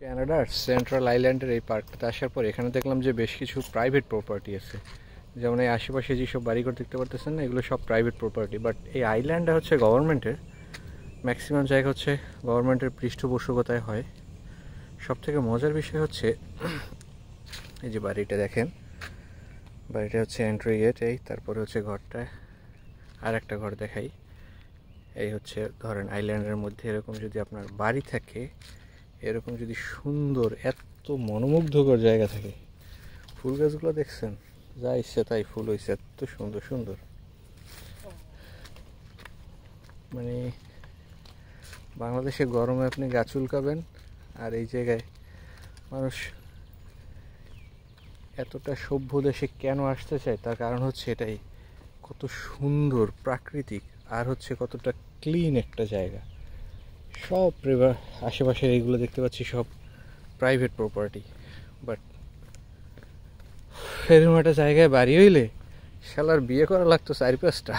কানাডার সেন্ট্রাল আইল্যান্ডের এই পার্কটাতে আসার পর এখানে দেখলাম যে বেশ কিছু প্রাইভেট প্রপার্টি আছে। যেমন এই আশেপাশে যেসব বাড়িঘর দেখতে পারতেছেন না, এগুলো সব প্রাইভেট প্রপার্টি। বাট এই আইল্যান্ডটা হচ্ছে গভর্নমেন্টের, ম্যাক্সিমাম জায়গা হচ্ছে গভর্নমেন্টের পৃষ্ঠপোষকতায় হয়। সব থেকে মজার বিষয় হচ্ছে এই যে বাড়িটা দেখেন, বাড়িটা হচ্ছে এন্ট্রি গেট, এই তারপরে হচ্ছে ঘরটা। আর একটা ঘর দেখাই, এই হচ্ছে ধরেন আইল্যান্ডের মধ্যে এরকম যদি আপনার বাড়ি থাকে, এরকম যদি সুন্দর এত মনোমুগ্ধকর জায়গা থাকে, ফুল গাছগুলো দেখছেন, যা ইচ্ছে তাই ফুল হয়েছে, এত সুন্দর সুন্দর। মানে বাংলাদেশে গরমে আপনি গাছ উল্কাবেন, আর এই জায়গায় মানুষ এতটা সভ্য দেশে কেন আসতে চায় তার কারণ হচ্ছে এটাই, কত সুন্দর প্রাকৃতিক, আর হচ্ছে কতটা ক্লিন একটা জায়গা। সব আশেপাশে এইগুলো দেখতে পাচ্ছি সব প্রাইভেট প্রপার্টি। বাট এরকম একটা জায়গায় বাড়ি হইলে শালার বিয়ে করা লাগতো 4-5টা।